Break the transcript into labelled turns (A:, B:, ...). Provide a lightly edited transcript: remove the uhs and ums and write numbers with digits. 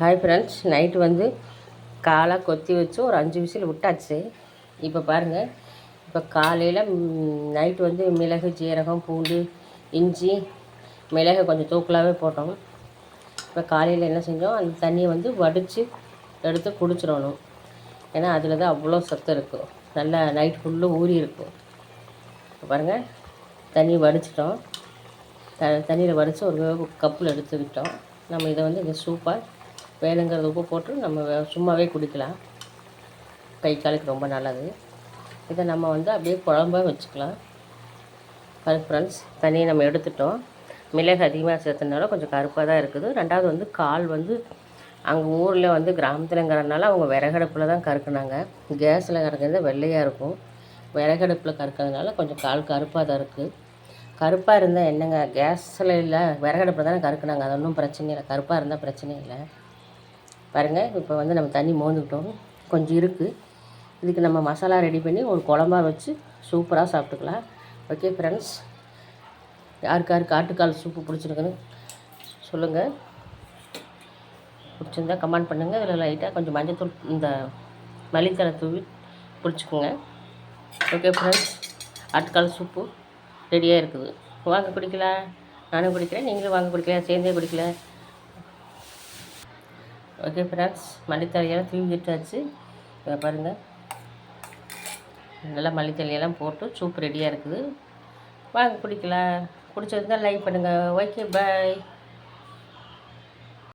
A: Hi friends, night வந்து காலாக கொத்தி வச்சு ஒரு 5 விசில் விட்டாச்சு. இப்போ பாருங்கள், இப்போ காலையில் நைட்டு வந்து மிளகு, ஜீரகம், பூண்டு, இஞ்சி, மிளகை கொஞ்சம் தூக்கலாகவே போட்டோம். இப்போ காலையில் என்ன செஞ்சோம், அந்த தண்ணியை வந்து வடித்து எடுத்து குடிச்சிடணும். ஏன்னா அதில் தான் அவ்வளோ சத்து இருக்கும். நல்லா நைட் ஃபுல்லும் ஊறி இருக்கும். இப்போ பாருங்கள், தண்ணி வடிச்சிட்டோம். தண்ணியில் வடித்து ஒரு கப்பில் எடுத்துக்கிட்டோம். நம்ம இதை வந்து இந்த சூப்பாக வேணுங்கிறது உப்பு போட்டு நம்ம சும்மாவே குடிக்கலாம். கை காலுக்கு ரொம்ப நல்லது. இதை நம்ம வந்து அப்படியே குழம்பாக வச்சுக்கலாம். ஃப்ரெண்ட்ஸ், தண்ணியை நம்ம எடுத்துட்டோம். மிளகு அதிகமாக சேர்த்துனால கொஞ்சம் கருப்பாக தான் இருக்குது. ரெண்டாவது வந்து கால் வந்து அங்கே ஊரில் வந்து கிராமத்துலங்கிறதுனால அவங்க விறகடுப்பில் தான் கறுக்குனாங்க. கேஸில் கறக்கிறது வெள்ளையாக இருக்கும். விறகடுப்பில் கறக்கிறதுனால கொஞ்சம் கால் கருப்பாக தான் இருக்குது. கருப்பாக இருந்தால் என்னங்க, கேஸில் இல்லை விறகடுப்பில் தானே கறக்குனாங்க. அது ஒன்றும் பிரச்சனை இல்லை. கருப்பாக இருந்தால் பிரச்சனை இல்லை. பாருங்கள், இப்போ வந்து நம்ம தண்ணி மோந்துக்கிட்டோம். கொஞ்சம் இருக்குது. இதுக்கு நம்ம மசாலா ரெடி பண்ணி ஒரு குழம்பா வச்சு சூப்பராக சாப்பிட்டுக்கலாம். ஓகே ஃப்ரெண்ட்ஸ், யாருக்கு ஆட்டுக்கால் சூப்பு பிடிச்சிருக்குன்னு சொல்லுங்கள். பிடிச்சிருந்தா கமெண்ட் பண்ணுங்கள். இதில் லைட்டாக கொஞ்சம் மஞ்சத்தூள், இந்த மல்லித்தலை தூவி பிடிச்சிக்கோங்க. ஓகே ஃப்ரெண்ட்ஸ், ஆட்டுக்கால் சூப்பு ரெடியாக இருக்குது. வாங்க குடிக்கலாம். நானும் குடிக்கிறேன், நீங்களும் வாங்க குடிக்கலாம். சேர்ந்தே குடிக்கலாம். ஓகே ஃப்ரெண்ட்ஸ், மல்லித்தலையெல்லாம் தூவி விட்டாச்சு. இதை பாருங்கள், நல்லா மல்லித்தலையெல்லாம் போட்டு சூப் ரெடியாக இருக்குது. வாங்க குடிக்கலாம். பிடிச்சிருந்தால் லைக் பண்ணுங்கள். ஓகே, பாய்.